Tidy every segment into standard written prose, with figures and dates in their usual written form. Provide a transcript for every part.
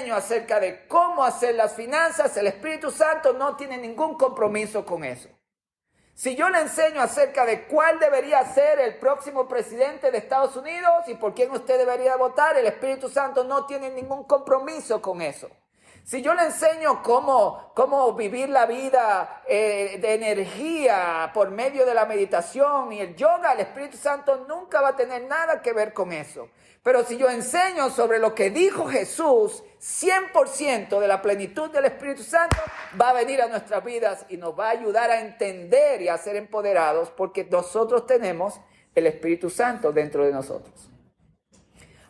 enseño acerca de cómo hacer las finanzas, el Espíritu Santo no tiene ningún compromiso con eso. Si yo le enseño acerca de cuál debería ser el próximo presidente de Estados Unidos y por quién usted debería votar, el Espíritu Santo no tiene ningún compromiso con eso. Si yo le enseño cómo vivir la vida de energía por medio de la meditación y el yoga, el Espíritu Santo nunca va a tener nada que ver con eso. Pero si yo enseño sobre lo que dijo Jesús, 100% de la plenitud del Espíritu Santo va a venir a nuestras vidas y nos va a ayudar a entender y a ser empoderados porque nosotros tenemos el Espíritu Santo dentro de nosotros.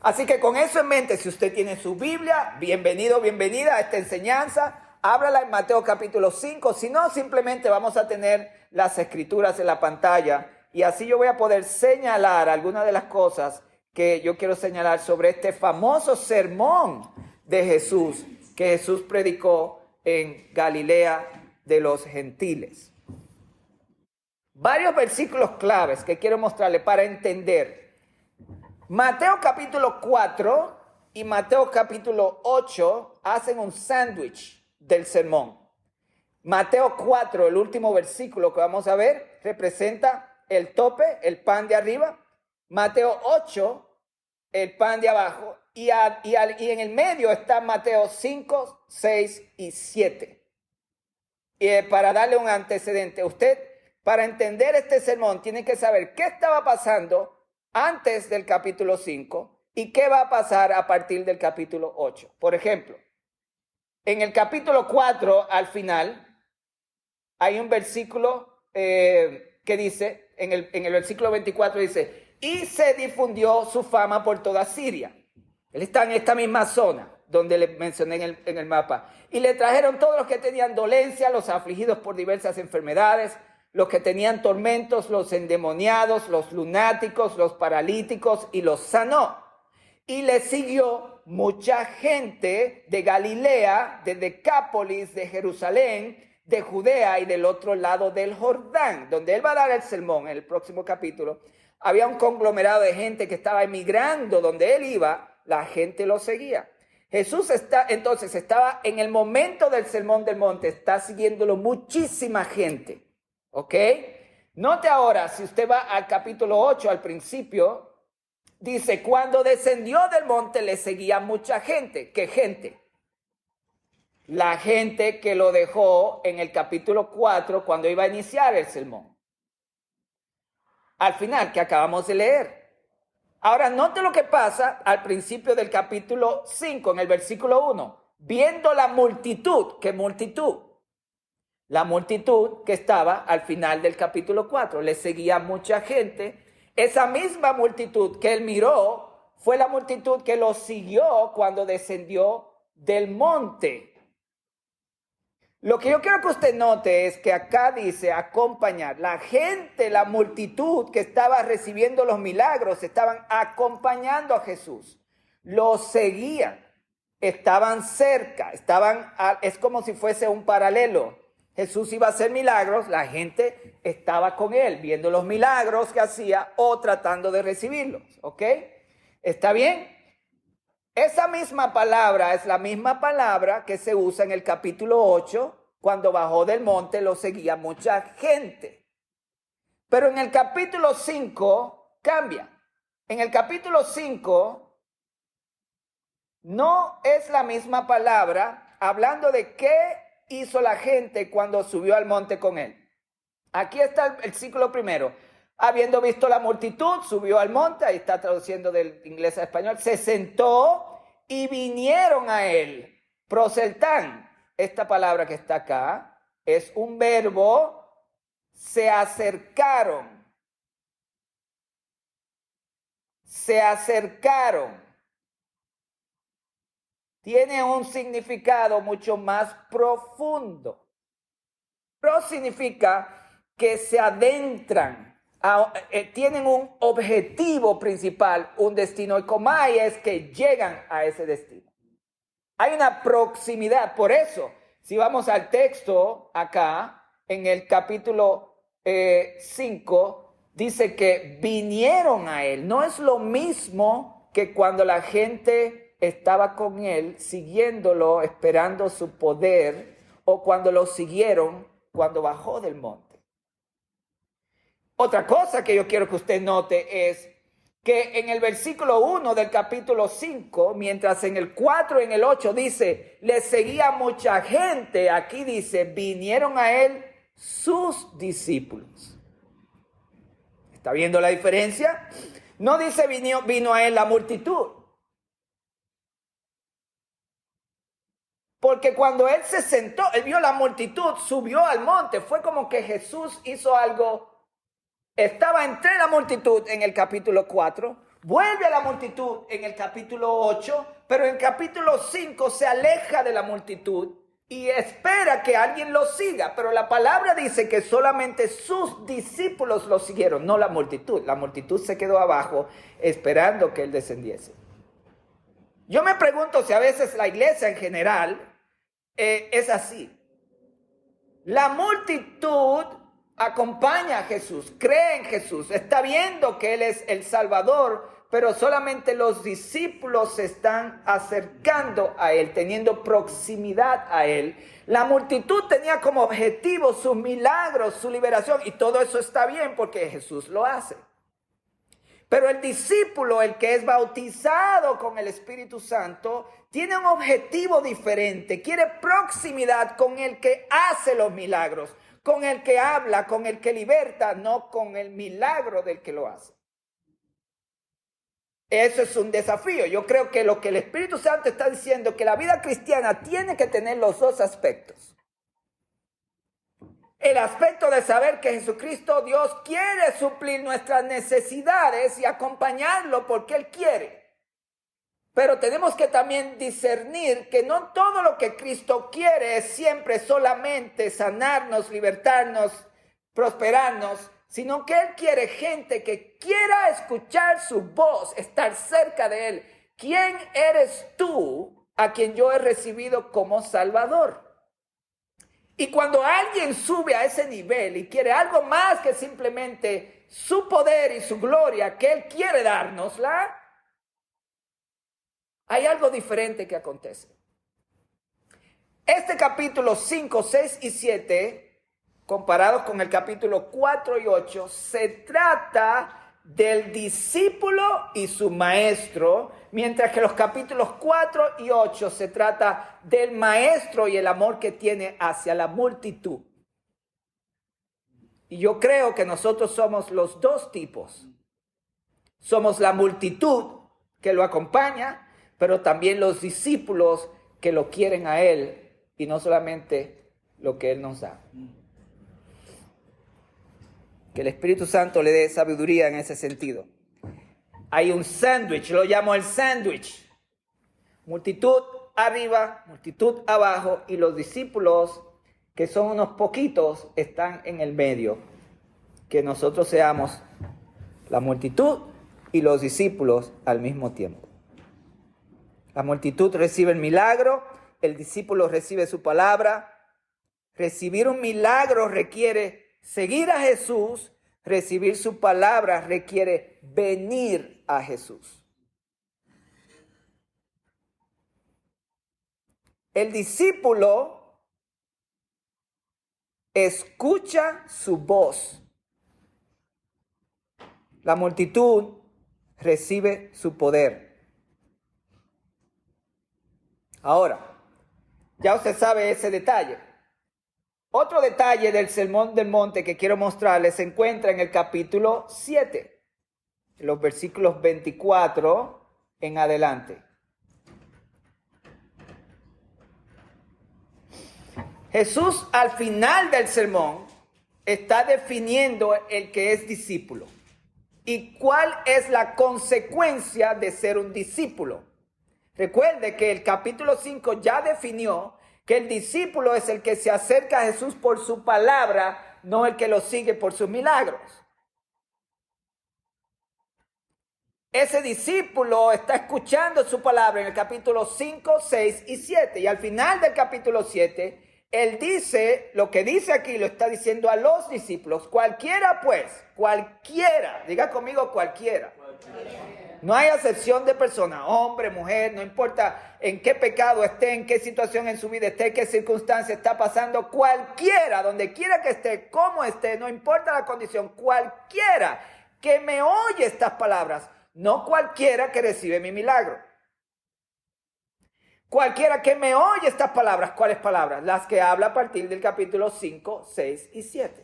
Así que con eso en mente, si usted tiene su Biblia, bienvenido, bienvenida a esta enseñanza. Ábrala en Mateo capítulo 5. Si no, simplemente vamos a tener las escrituras en la pantalla. Y así yo voy a poder señalar algunas de las cosas que yo quiero señalar sobre este famoso sermón de Jesús, que Jesús predicó en Galilea de los gentiles. Varios versículos claves que quiero mostrarle para entender. Mateo capítulo 4 y Mateo capítulo 8 hacen un sándwich del sermón. Mateo 4, el último versículo que vamos a ver, representa el tope, el pan de arriba. Mateo 8, el pan de abajo. Y en el medio está Mateo 5, 6 y 7. Y para darle un antecedente, usted, para entender este sermón, tiene que saber qué estaba pasando antes del capítulo 5 y qué va a pasar a partir del capítulo 8. Por ejemplo, en el capítulo 4, al final, hay un versículo que dice, en el versículo 24 dice, y se difundió su fama por toda Siria. Él está en esta misma zona donde le mencioné en el mapa. Y le trajeron todos los que tenían dolencia, los afligidos por diversas enfermedades, los que tenían tormentos, los endemoniados, los lunáticos, los paralíticos, y los sanó. Y le siguió mucha gente de Galilea, de Decápolis, de Jerusalén, de Judea y del otro lado del Jordán, donde él va a dar el sermón en el próximo capítulo. Había un conglomerado de gente que estaba emigrando donde él iba, la gente lo seguía. Jesús entonces estaba en el momento del sermón del monte, está siguiéndolo muchísima gente. ¿Ok? Note ahora, si usted va al capítulo 8, al principio, dice, cuando descendió del monte le seguía mucha gente. ¿Qué gente? La gente que lo dejó en el capítulo 4 cuando iba a iniciar el sermón. Al final, que acabamos de leer. Ahora, note lo que pasa al principio del capítulo 5, en el versículo 1. Viendo la multitud, ¿qué multitud? La multitud que estaba al final del capítulo 4, le seguía mucha gente. Esa misma multitud que él miró fue la multitud que lo siguió cuando descendió del monte. Lo que yo quiero que usted note es que acá dice acompañar. La gente, la multitud que estaba recibiendo los milagros, estaban acompañando a Jesús. Lo seguían, estaban cerca, es como si fuese un paralelo. Jesús iba a hacer milagros, la gente estaba con él, viendo los milagros que hacía o tratando de recibirlos, ¿ok? ¿Está bien? Esa misma palabra es la misma palabra que se usa en el capítulo 8, cuando bajó del monte lo seguía mucha gente. Pero en el capítulo 5 cambia. En el capítulo 5 no es la misma palabra hablando de qué hizo la gente cuando subió al monte con él. Aquí está el versículo primero. Habiendo visto la multitud, subió al monte, ahí está traduciendo del inglés a español, se sentó y vinieron a él. Proseltán, esta palabra que está acá, es un verbo, se acercaron. Se acercaron. Tiene un significado mucho más profundo. Pro significa que se adentran, tienen un objetivo principal, un destino. Ekomai es que llegan a ese destino. Hay una proximidad. Por eso, si vamos al texto acá, en el capítulo 5, dice que vinieron a él. No es lo mismo que cuando la gente estaba con él, siguiéndolo, esperando su poder, o cuando lo siguieron cuando bajó del monte. Otra cosa que yo quiero que usted note es que en el versículo 1 del capítulo 5, mientras en el 4 y en el 8 dice, le seguía mucha gente, aquí dice, vinieron a él sus discípulos. ¿Está viendo la diferencia? No dice vino a él la multitud. Porque cuando él se sentó, él vio la multitud, subió al monte, fue como que Jesús hizo algo. Estaba entre la multitud en el capítulo 4, vuelve a la multitud en el capítulo 8, pero en el capítulo 5 se aleja de la multitud y espera que alguien lo siga. Pero la palabra dice que solamente sus discípulos lo siguieron, no la multitud. La multitud se quedó abajo esperando que él descendiese. Yo me pregunto si a veces la iglesia en general es así. La multitud acompaña a Jesús, cree en Jesús, está viendo que Él es el Salvador, pero solamente los discípulos se están acercando a Él, teniendo proximidad a Él. La multitud tenía como objetivo sus milagros, su liberación, y todo eso está bien porque Jesús lo hace. Pero el discípulo, el que es bautizado con el Espíritu Santo, tiene un objetivo diferente, quiere proximidad con el que hace los milagros, con el que habla, con el que liberta, no con el milagro del que lo hace. Eso es un desafío. Yo creo que lo que el Espíritu Santo está diciendo, que la vida cristiana tiene que tener los dos aspectos. El aspecto de saber que Jesucristo, Dios, quiere suplir nuestras necesidades y acompañarlo porque Él quiere. Pero tenemos que también discernir que no todo lo que Cristo quiere es siempre solamente sanarnos, libertarnos, prosperarnos, sino que Él quiere gente que quiera escuchar su voz, estar cerca de Él. ¿Quién eres tú a quien yo he recibido como Salvador? Y cuando alguien sube a ese nivel y quiere algo más que simplemente su poder y su gloria que Él quiere dárnosla, hay algo diferente que acontece. Este capítulo 5, 6 y 7, comparados con el capítulo 4 y 8, se trata del discípulo y su maestro, mientras que los capítulos 4 y 8 se trata del maestro y el amor que tiene hacia la multitud. Y yo creo que nosotros somos los dos tipos. Somos la multitud que lo acompaña, pero también los discípulos que lo quieren a Él y no solamente lo que Él nos da. Que el Espíritu Santo le dé sabiduría en ese sentido. Hay un sándwich, lo llamo el sándwich. Multitud arriba, multitud abajo, y los discípulos, que son unos poquitos, están en el medio. Que nosotros seamos la multitud y los discípulos al mismo tiempo. La multitud recibe el milagro, el discípulo recibe su palabra. Recibir un milagro requiere seguir a Jesús, recibir su palabra requiere venir a Jesús. El discípulo escucha su voz. La multitud recibe su poder. Ahora, ya usted sabe ese detalle. Otro detalle del Sermón del Monte que quiero mostrarles se encuentra en el capítulo 7, los versículos 24 en adelante. Jesús al final del sermón está definiendo el que es discípulo y cuál es la consecuencia de ser un discípulo. Recuerde que el capítulo 5 ya definió que el discípulo es el que se acerca a Jesús por su palabra, no el que lo sigue por sus milagros. Ese discípulo está escuchando su palabra en el capítulo 5, 6 y 7. Y al final del capítulo 7, él dice, lo que dice aquí lo está diciendo a los discípulos. Cualquiera pues, cualquiera, diga conmigo cualquiera. No hay acepción de persona, hombre, mujer, no importa en qué pecado esté, en qué situación en su vida esté, qué circunstancia está pasando, cualquiera, donde quiera que esté, cómo esté, no importa la condición, cualquiera que me oye estas palabras, no cualquiera que recibe mi milagro. Cualquiera que me oye estas palabras, ¿cuáles palabras? Las que habla a partir del capítulo 5, 6 y 7.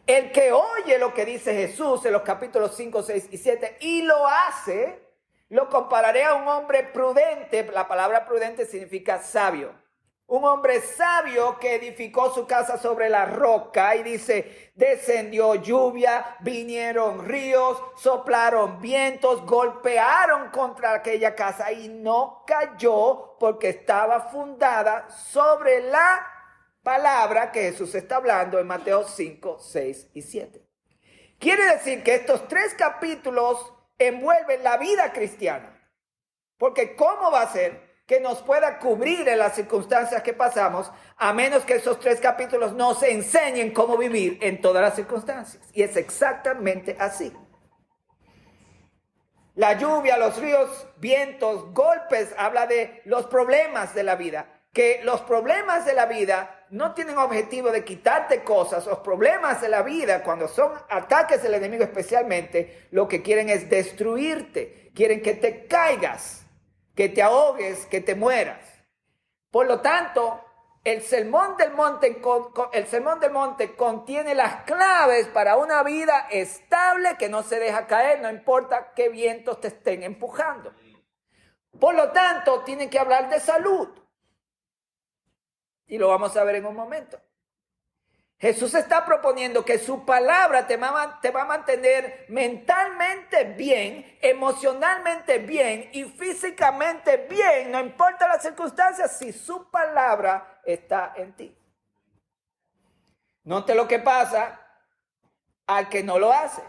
El que oye lo que dice Jesús en los capítulos 5, 6 y 7 y lo hace, lo compararé a un hombre prudente. La palabra prudente significa sabio. Un hombre sabio que edificó su casa sobre la roca y dice, descendió lluvia, vinieron ríos, soplaron vientos, golpearon contra aquella casa y no cayó porque estaba fundada sobre la palabra que Jesús está hablando en Mateo 5, 6 y 7. Quiere decir que estos 3 capítulos envuelven la vida cristiana. Porque ¿cómo va a ser que nos pueda cubrir en las circunstancias que pasamos, a menos que esos 3 capítulos nos enseñen cómo vivir en todas las circunstancias? Y es exactamente así. La lluvia, los ríos, vientos, golpes, habla de los problemas de la vida. Que los problemas de la vida no tienen objetivo de quitarte cosas. Los problemas de la vida, cuando son ataques del enemigo especialmente, lo que quieren es destruirte. Quieren que te caigas, que te ahogues, que te mueras. Por lo tanto, el sermón del monte contiene las claves para una vida estable que no se deja caer, no importa qué vientos te estén empujando. Por lo tanto, tienen que hablar de salud. Y lo vamos a ver en un momento. Jesús está proponiendo que su palabra te va a mantener mentalmente bien, emocionalmente bien y físicamente bien. No importa las circunstancias, si su palabra está en ti. Note lo que pasa al que no lo hace.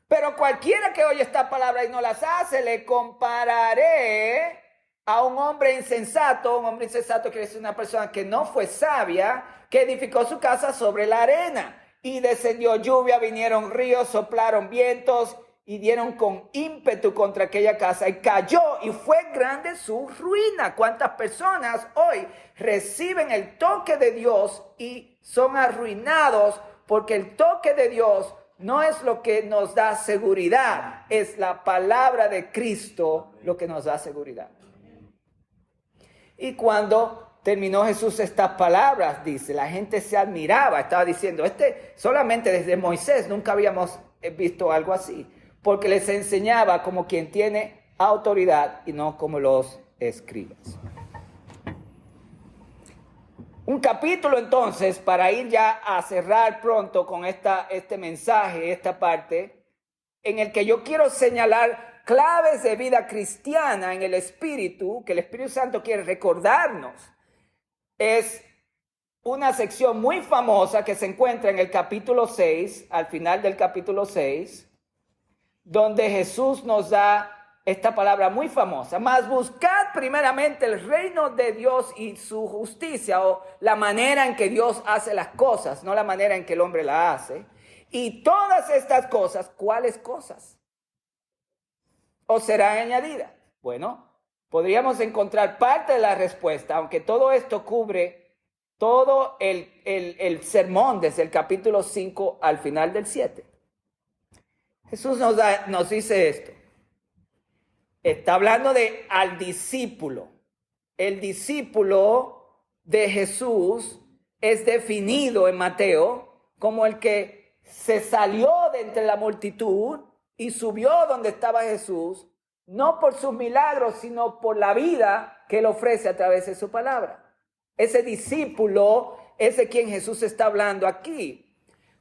Pero cualquiera que oye esta palabra y no las hace, le compararé a un hombre insensato. Un hombre insensato quiere decir una persona que no fue sabia, que edificó su casa sobre la arena. Y descendió lluvia, vinieron ríos, soplaron vientos y dieron con ímpetu contra aquella casa. Y cayó y fue grande su ruina. ¿Cuántas personas hoy reciben el toque de Dios y son arruinados? Porque el toque de Dios no es lo que nos da seguridad, es la palabra de Cristo lo que nos da seguridad. Y cuando terminó Jesús estas palabras, dice, la gente se admiraba, estaba diciendo, solamente desde Moisés nunca habíamos visto algo así, porque les enseñaba como quien tiene autoridad y no como los escribas. Un capítulo entonces, para ir ya a cerrar pronto con este mensaje, esta parte, en el que yo quiero señalar claves de vida cristiana en el Espíritu, que el Espíritu Santo quiere recordarnos. Es una sección muy famosa que se encuentra en el capítulo 6, al final del capítulo 6, donde Jesús nos da esta palabra muy famosa. Mas buscad primeramente el reino de Dios y su justicia, o la manera en que Dios hace las cosas, no la manera en que el hombre la hace. Y todas estas cosas, ¿cuáles cosas? ¿O serán añadidas? Bueno, podríamos encontrar parte de la respuesta, aunque todo esto cubre todo el sermón desde el capítulo 5 al final del 7. Jesús nos dice esto. Está hablando al discípulo. El discípulo de Jesús es definido en Mateo como el que se salió de entre la multitud y subió donde estaba Jesús, no por sus milagros, sino por la vida que él ofrece a través de su palabra. Ese discípulo es de quien Jesús está hablando aquí.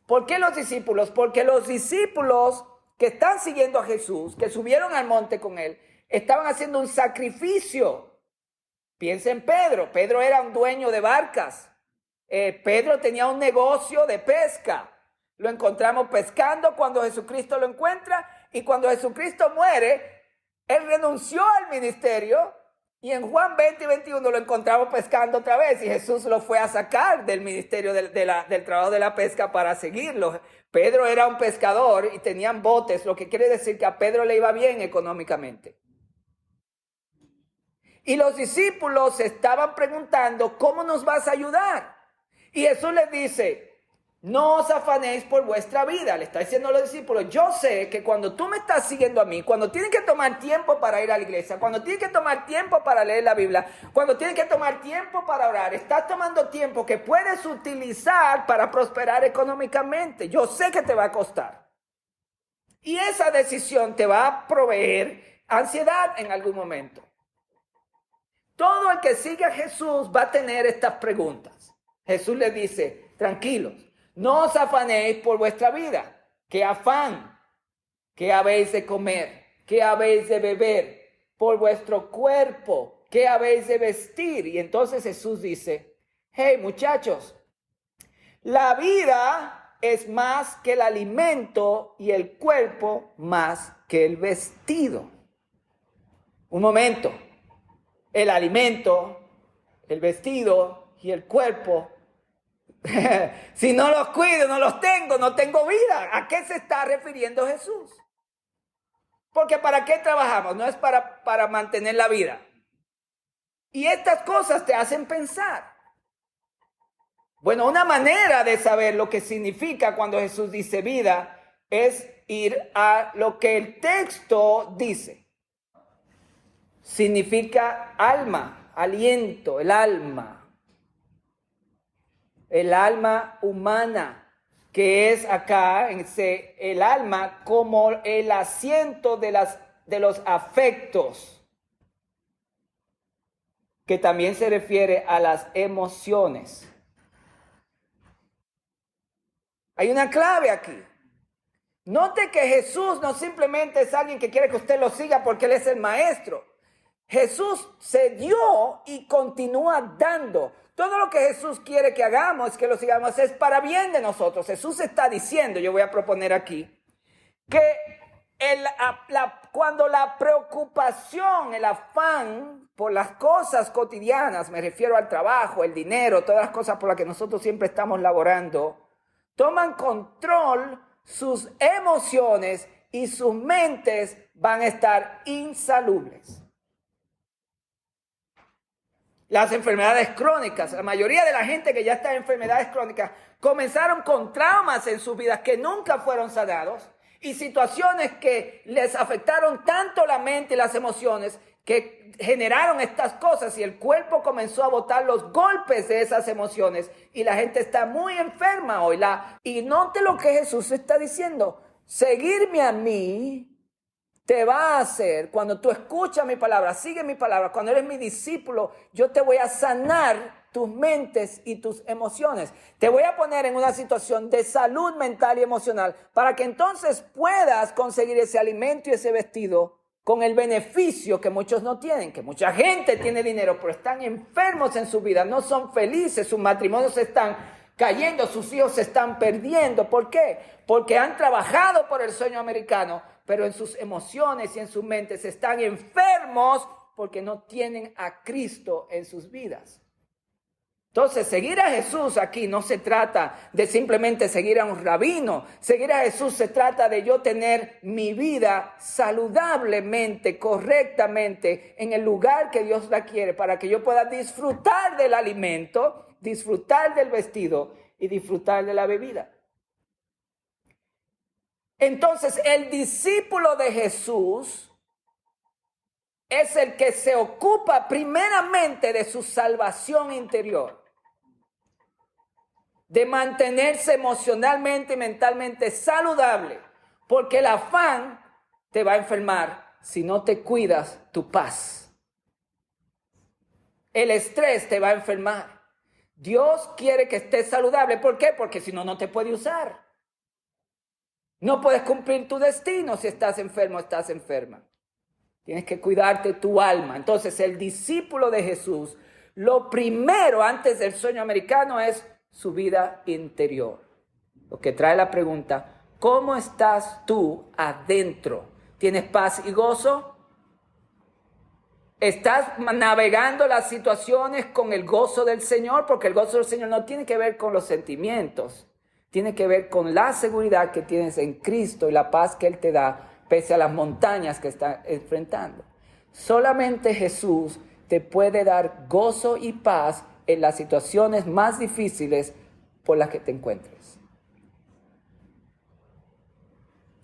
¿Por qué los discípulos? Porque los discípulos que están siguiendo a Jesús, que subieron al monte con él, estaban haciendo un sacrificio. Piensa en Pedro. Pedro era un dueño de barcas. Pedro tenía un negocio de pesca. Lo encontramos pescando cuando Jesucristo lo encuentra, y cuando Jesucristo muere, él renunció al ministerio Y en Juan 20 y 21 lo encontramos pescando otra vez y Jesús lo fue a sacar del ministerio del trabajo de la pesca para seguirlo. Pedro era un pescador y tenían botes, lo que quiere decir que a Pedro le iba bien económicamente. Y los discípulos estaban preguntando, ¿cómo nos vas a ayudar? Y Jesús les dice, no os afanéis por vuestra vida. Le está diciendo a los discípulos, yo sé que cuando tú me estás siguiendo a mí, cuando tienes que tomar tiempo para ir a la iglesia, cuando tienes que tomar tiempo para leer la Biblia, cuando tienes que tomar tiempo para orar, estás tomando tiempo que puedes utilizar para prosperar económicamente. Yo sé que te va a costar. Y esa decisión te va a proveer ansiedad en algún momento. Todo el que sigue a Jesús va a tener estas preguntas. Jesús les dice, tranquilos. No os afanéis por vuestra vida. ¿Qué afán? ¿Qué habéis de comer? ¿Qué habéis de beber? Por vuestro cuerpo. ¿Qué habéis de vestir? Y entonces Jesús dice, hey muchachos, la vida es más que el alimento y el cuerpo más que el vestido. Un momento. El alimento, el vestido y el cuerpo. Si no los cuido, no los tengo, no tengo vida. ¿A qué se está refiriendo Jesús? Porque ¿para qué trabajamos? No es para mantener la vida. Y estas cosas te hacen pensar. Bueno, una manera de saber lo que significa cuando Jesús dice vida es ir a lo que el texto dice. Significa alma, aliento, el alma humana, que es acá, el alma como el asiento de los afectos, que también se refiere a las emociones. Hay una clave aquí. Note que Jesús no simplemente es alguien que quiere que usted lo siga porque Él es el maestro. Jesús se dio y continúa dando. Todo lo que Jesús quiere que hagamos, que lo sigamos, es para bien de nosotros. Jesús está diciendo, yo voy a proponer aquí, que cuando la preocupación, el afán por las cosas cotidianas, me refiero al trabajo, el dinero, todas las cosas por las que nosotros siempre estamos laborando, toman control, sus emociones y sus mentes van a estar insalubres. Las enfermedades crónicas, la mayoría de la gente que ya está en enfermedades crónicas comenzaron con traumas en sus vidas que nunca fueron sanados y situaciones que les afectaron tanto la mente y las emociones que generaron estas cosas y el cuerpo comenzó a botar los golpes de esas emociones y la gente está muy enferma hoy. Y note lo que Jesús está diciendo, seguirme a mí te va a hacer, cuando tú escuchas mi palabra, sigue mi palabra, cuando eres mi discípulo, yo te voy a sanar tus mentes y tus emociones. Te voy a poner en una situación de salud mental y emocional para que entonces puedas conseguir ese alimento y ese vestido con el beneficio que muchos no tienen, que mucha gente tiene dinero, pero están enfermos en su vida, no son felices, sus matrimonios se están cayendo, sus hijos se están perdiendo. ¿Por qué? Porque han trabajado por el sueño americano, pero en sus emociones y en sus mentes están enfermos porque no tienen a Cristo en sus vidas. Entonces, seguir a Jesús aquí no se trata de simplemente seguir a un rabino. Seguir a Jesús se trata de yo tener mi vida saludablemente, correctamente, en el lugar que Dios la quiere, para que yo pueda disfrutar del alimento, disfrutar del vestido y disfrutar de la bebida. Entonces, el discípulo de Jesús es el que se ocupa primeramente de su salvación interior, de mantenerse emocionalmente y mentalmente saludable, porque el afán te va a enfermar si no te cuidas tu paz. El estrés te va a enfermar. Dios quiere que estés saludable. ¿Por qué? Porque si no, no te puede usar. No puedes cumplir tu destino si estás enfermo o estás enferma. Tienes que cuidarte tu alma. Entonces, el discípulo de Jesús, lo primero antes del sueño americano es su vida interior. Lo que trae la pregunta, ¿cómo estás tú adentro? ¿Tienes paz y gozo? ¿Estás navegando las situaciones con el gozo del Señor? Porque el gozo del Señor no tiene que ver con los sentimientos. Tiene que ver con la seguridad que tienes en Cristo y la paz que Él te da pese a las montañas que estás enfrentando. Solamente Jesús te puede dar gozo y paz en las situaciones más difíciles por las que te encuentres.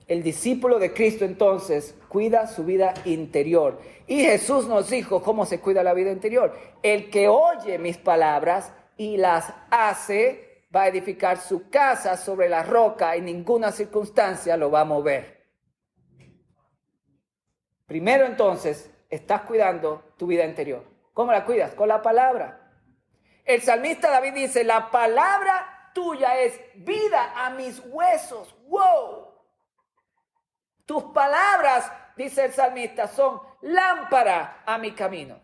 El discípulo de Cristo entonces cuida su vida interior. Y Jesús nos dijo cómo se cuida la vida interior. El que oye mis palabras y las hace va a edificar su casa sobre la roca y ninguna circunstancia lo va a mover. Primero entonces, estás cuidando tu vida interior. ¿Cómo la cuidas? Con la palabra. El salmista David dice, la palabra tuya es vida a mis huesos. ¡Wow! Tus palabras, dice el salmista, son lámpara a mi camino.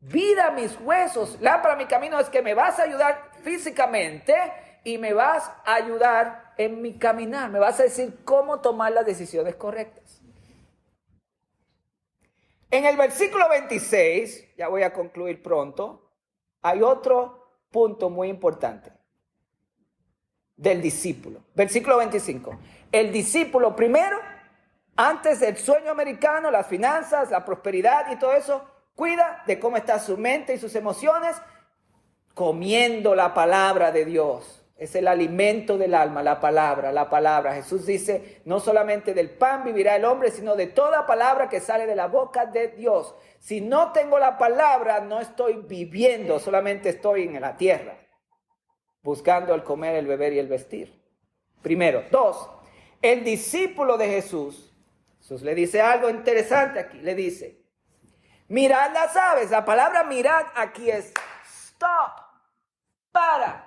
Vida a mis huesos, lámpara a mi camino es que me vas a ayudar físicamente y me vas a ayudar en mi caminar. Me vas a decir cómo tomar las decisiones correctas. En el versículo 26, ya voy a concluir pronto, hay otro punto muy importante del discípulo. Versículo 25. El discípulo primero, antes del sueño americano, las finanzas, la prosperidad y todo eso, cuida de cómo está su mente y sus emociones, comiendo la palabra de Dios. Es el alimento del alma, la palabra, la palabra. Jesús dice, no solamente del pan vivirá el hombre, sino de toda palabra que sale de la boca de Dios. Si no tengo la palabra, no estoy viviendo, solamente estoy en la tierra, buscando el comer, el beber y el vestir. Primero. Dos, el discípulo de Jesús le dice algo interesante aquí. Le dice, mirad las aves. La palabra mirad aquí es stop, para.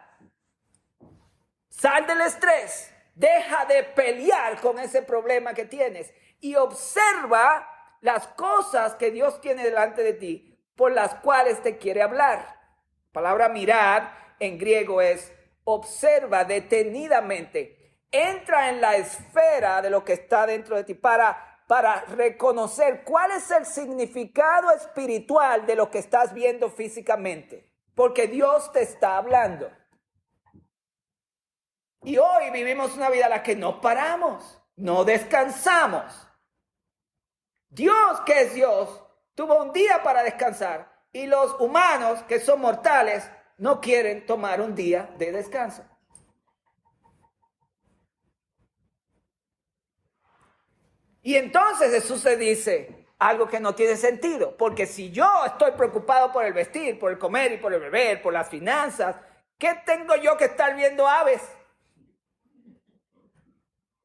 Sal del estrés, deja de pelear con ese problema que tienes y observa las cosas que Dios tiene delante de ti por las cuales te quiere hablar. La palabra mirar en griego es observa detenidamente, entra en la esfera de lo que está dentro de ti para reconocer cuál es el significado espiritual de lo que estás viendo físicamente, porque Dios te está hablando. Y hoy vivimos una vida en la que no paramos, no descansamos. Dios, que es Dios, tuvo un día para descansar y los humanos, que son mortales, no quieren tomar un día de descanso. Y entonces Jesús le dice algo que no tiene sentido, porque si yo estoy preocupado por el vestir, por el comer y por el beber, por las finanzas, ¿qué tengo yo que estar viendo aves?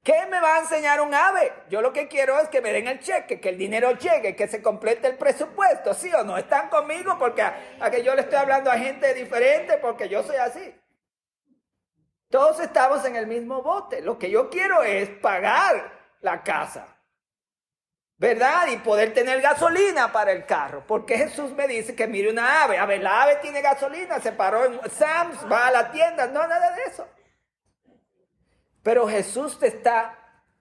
¿Qué me va a enseñar un ave? Yo lo que quiero es que me den el cheque, que el dinero llegue, que se complete el presupuesto, ¿sí o no? ¿Están conmigo? Porque a que yo le estoy hablando a gente diferente, porque yo soy así. Todos estamos en el mismo bote. Lo que yo quiero es pagar la casa, ¿verdad? Y poder tener gasolina para el carro. Porque Jesús me dice que mire una ave. A ver, la ave tiene gasolina, se paró en Sam's, va a la tienda. No, nada de eso. Pero Jesús te está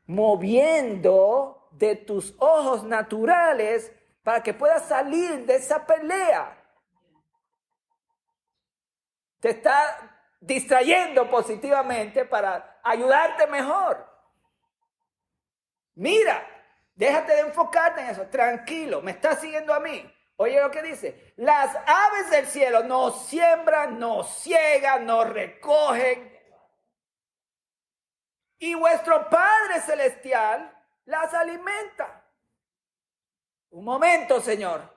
moviendo de tus ojos naturales para que puedas salir de esa pelea. Te está distrayendo positivamente para ayudarte mejor. Mira, déjate de enfocarte en eso. Tranquilo, me estás siguiendo a mí. Oye lo que dice. Las aves del cielo no siembran, no ciegan, no recogen. Y vuestro Padre Celestial las alimenta. Un momento, Señor.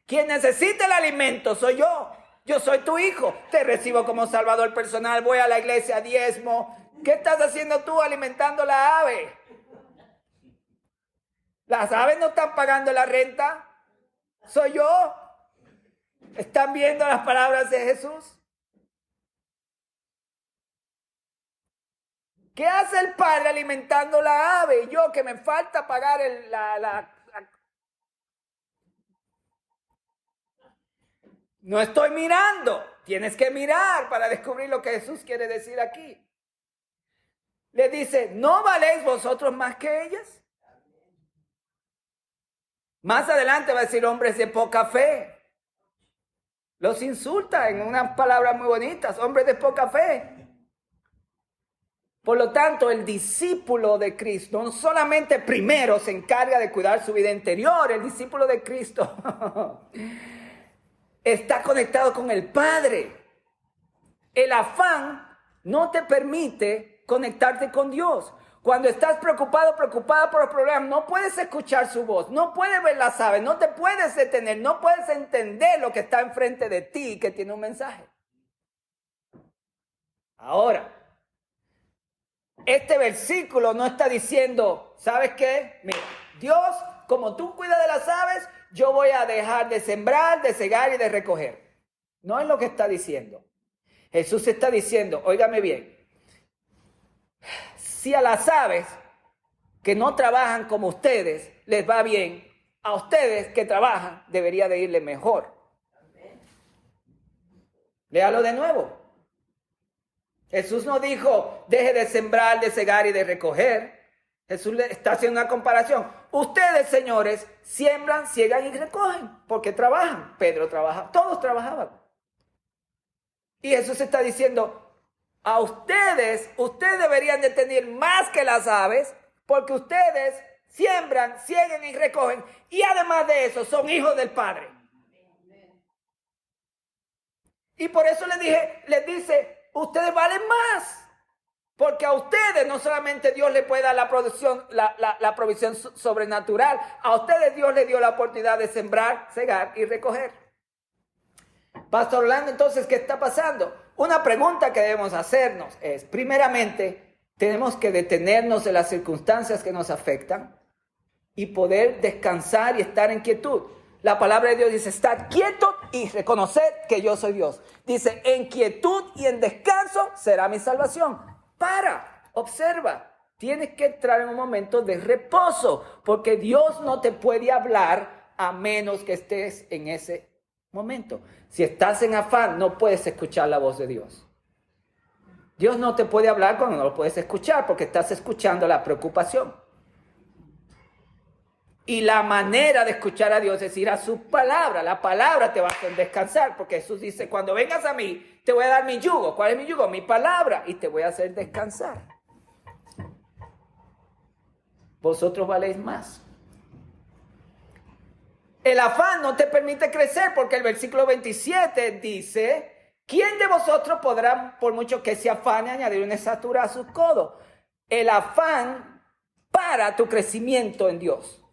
Quien necesita el alimento soy yo. Yo soy tu hijo. Te recibo como salvador personal. Voy a la iglesia, diezmo. ¿Qué estás haciendo tú alimentando la ave? Las aves no están pagando la renta. Soy yo. ¿Están viendo las palabras de Jesús? ¿Qué hace el padre alimentando la ave? Y yo que me falta pagar No estoy mirando. Tienes que mirar para descubrir lo que Jesús quiere decir aquí. Le dice, ¿no valéis vosotros más que ellas? Más adelante va a decir hombres de poca fe. Los insulta en unas palabras muy bonitas, hombres de poca fe. Por lo tanto, el discípulo de Cristo no solamente primero se encarga de cuidar su vida interior, el discípulo de Cristo está conectado con el Padre. El afán no te permite conectarte con Dios. Cuando estás preocupada por los problemas, no puedes escuchar su voz, no puedes ver las aves, no te puedes detener, no puedes entender lo que está enfrente de ti que tiene un mensaje. Ahora, este versículo no está diciendo, ¿sabes qué? Mira, Dios, como tú cuidas de las aves, yo voy a dejar de sembrar, de cegar y de recoger. No es lo que está diciendo. Jesús está diciendo, óigame bien, si a las aves que no trabajan como ustedes les va bien, a ustedes que trabajan debería de irles mejor. Léalo de nuevo. Jesús no dijo, deje de sembrar, de cegar y de recoger. Jesús le está haciendo una comparación. Ustedes, señores, siembran, ciegan y recogen, porque trabajan. Pedro trabajaba, todos trabajaban. Y Jesús está diciendo, a ustedes deberían de tener más que las aves, porque ustedes siembran, ciegan y recogen, y además de eso son hijos del Padre. Y por eso les dice, ustedes valen más, porque a ustedes no solamente Dios les puede dar la provisión sobrenatural, a ustedes Dios les dio la oportunidad de sembrar, cegar y recoger. Pastor Orlando, entonces, ¿qué está pasando? Una pregunta que debemos hacernos es, primeramente, tenemos que detenernos de las circunstancias que nos afectan y poder descansar y estar en quietud. La palabra de Dios dice, estad quietos y reconoced que yo soy Dios. Dice, en quietud y en descanso será mi salvación. Observa, tienes que entrar en un momento de reposo, porque Dios no te puede hablar a menos que estés en ese momento. Si estás en afán, no puedes escuchar la voz de Dios. Dios no te puede hablar cuando no lo puedes escuchar, porque estás escuchando la preocupación. Y la manera de escuchar a Dios es ir a su palabra. La palabra te va a hacer descansar, porque Jesús dice, cuando vengas a mí, te voy a dar mi yugo. ¿Cuál es mi yugo? Mi palabra. Y te voy a hacer descansar. Vosotros valéis más. El afán no te permite crecer, porque el versículo 27 dice, ¿quién de vosotros podrá, por mucho que se afane, añadir una estatura a sus codos? El afán para tu crecimiento en Dios.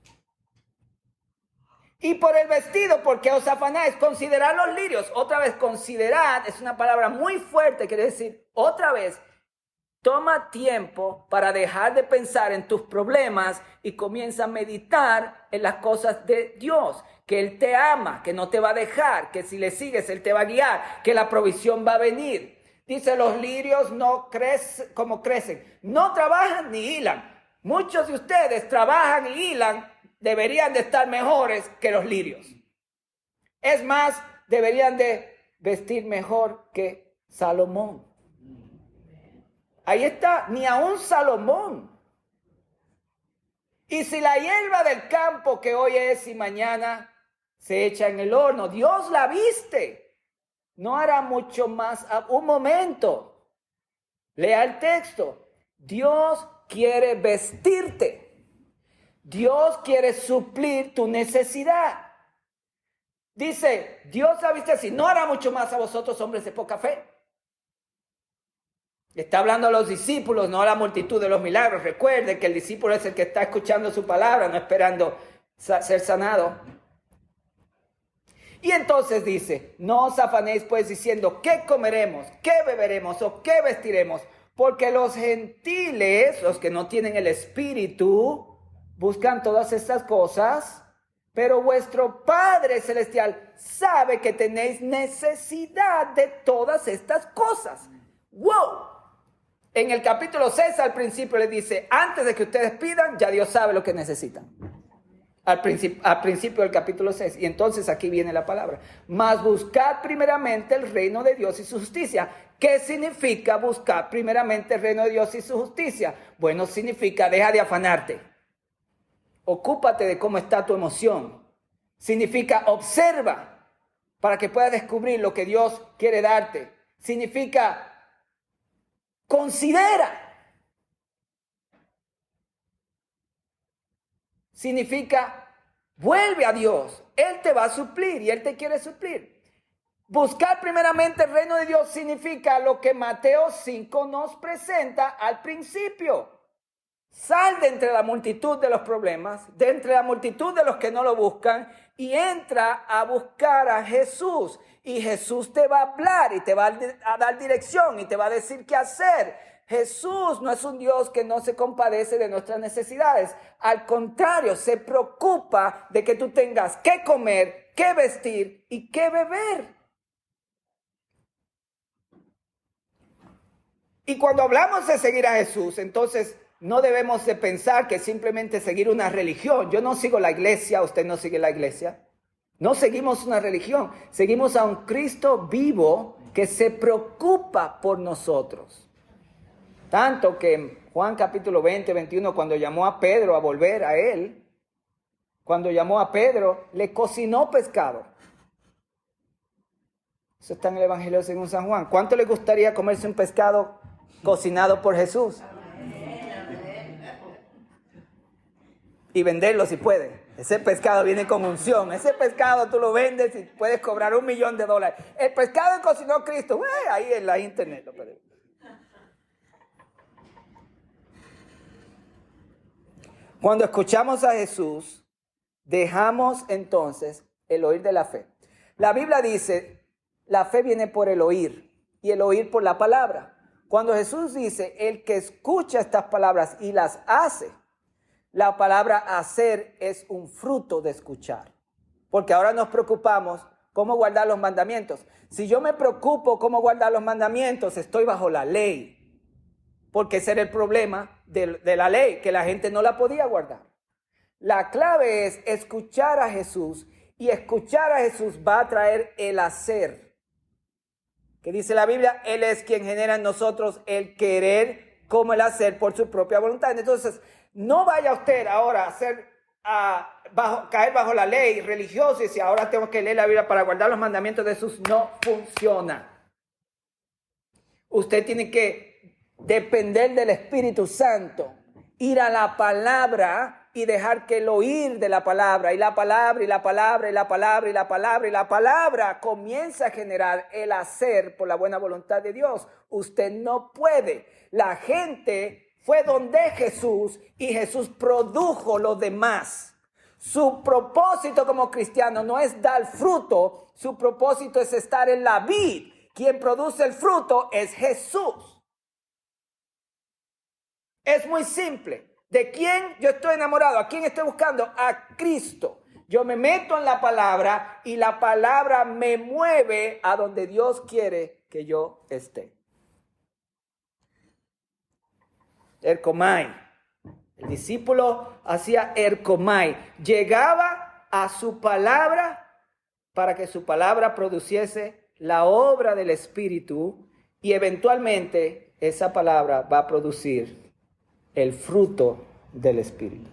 Y por el vestido, ¿por qué os afanáis? Considerad los lirios. Otra vez, considerad es una palabra muy fuerte, quiere decir, otra vez, toma tiempo para dejar de pensar en tus problemas y comienza a meditar en las cosas de Dios. Que Él te ama, que no te va a dejar, que si le sigues Él te va a guiar, que la provisión va a venir. Dice, los lirios no crecen como crecen, no trabajan ni hilan. Muchos de ustedes trabajan y hilan, deberían de estar mejores que los lirios. Es más, deberían de vestir mejor que Salomón. Ahí está, ni aún Salomón. Y si la hierba del campo que hoy es y mañana se echa en el horno, Dios la viste, no hará mucho más. Un momento, lea el texto. Dios quiere vestirte. Dios quiere suplir tu necesidad. Dice, Dios la viste así, no hará mucho más a vosotros, hombres de poca fe. Está hablando a los discípulos, no a la multitud de los milagros. Recuerde que el discípulo es el que está escuchando su palabra, no esperando ser sanado. Y entonces dice, no os afanéis pues diciendo, ¿qué comeremos? ¿Qué beberemos? ¿O qué vestiremos? Porque los gentiles, los que no tienen el Espíritu, buscan todas estas cosas, pero vuestro Padre Celestial sabe que tenéis necesidad de todas estas cosas. ¡Wow! En el capítulo 6 al principio le dice, antes de que ustedes pidan, ya Dios sabe lo que necesitan. Al principio del capítulo 6. Y entonces aquí viene la palabra. Mas buscad primeramente el reino de Dios y su justicia. ¿Qué significa buscar primeramente el reino de Dios y su justicia? Bueno, significa deja de afanarte. Ocúpate de cómo está tu emoción. Significa observa para que puedas descubrir lo que Dios quiere darte. Significa considera. Significa vuelve a Dios. Él te va a suplir y Él te quiere suplir. Buscar primeramente el reino de Dios significa lo que Mateo 5 nos presenta al principio. Sal de entre la multitud de los problemas, de entre la multitud de los que no lo buscan, y entra a buscar a Jesús. Y Jesús te va a hablar y te va a dar dirección y te va a decir qué hacer. Jesús no es un Dios que no se compadece de nuestras necesidades. Al contrario, se preocupa de que tú tengas qué comer, qué vestir y qué beber. Y cuando hablamos de seguir a Jesús, entonces no debemos de pensar que simplemente seguir una religión. Yo no sigo la iglesia, usted no sigue la iglesia. No seguimos una religión, seguimos a un Cristo vivo que se preocupa por nosotros. Tanto que en Juan capítulo 20, 21, cuando llamó a Pedro a volver a él, cuando llamó a Pedro, le cocinó pescado. Eso está en el Evangelio según San Juan. ¿Cuánto le gustaría comerse un pescado cocinado por Jesús? Y venderlo si puede. Ese pescado viene con unción. Ese pescado tú lo vendes y puedes cobrar $1 millón. El pescado que cocinó Cristo. Ahí en la internet lo puedes. Cuando escuchamos a Jesús, dejamos entonces el oír de la fe. La Biblia dice, la fe viene por el oír y el oír por la palabra. Cuando Jesús dice, el que escucha estas palabras y las hace, la palabra hacer es un fruto de escuchar. Porque ahora nos preocupamos cómo guardar los mandamientos. Si yo me preocupo cómo guardar los mandamientos, estoy bajo la ley. Porque ese era el problema de la ley, que la gente no la podía guardar. La clave es escuchar a Jesús, y escuchar a Jesús va a traer el hacer. Que dice la Biblia, Él es quien genera en nosotros el querer como el hacer por su propia voluntad. Entonces, no vaya usted ahora a caer bajo la ley religiosa y si ahora tengo que leer la Biblia para guardar los mandamientos de Jesús. No funciona. Usted tiene que depender del Espíritu Santo, ir a la palabra y dejar que el oír de la palabra y la palabra y la palabra y la palabra y la palabra y la palabra comienza a generar el hacer por la buena voluntad de Dios. Usted no puede. La gente fue donde Jesús y Jesús produjo lo demás. Su propósito como cristiano no es dar fruto, su propósito es estar en la vid. Quien produce el fruto es Jesús. Es muy simple. ¿De quién yo estoy enamorado? ¿A quién estoy buscando? A Cristo. Yo me meto en la palabra y la palabra me mueve a donde Dios quiere que yo esté. Ercomai. El discípulo hacía ercomai. Llegaba a su palabra para que su palabra produciese la obra del Espíritu y eventualmente esa palabra va a producir el fruto del Espíritu.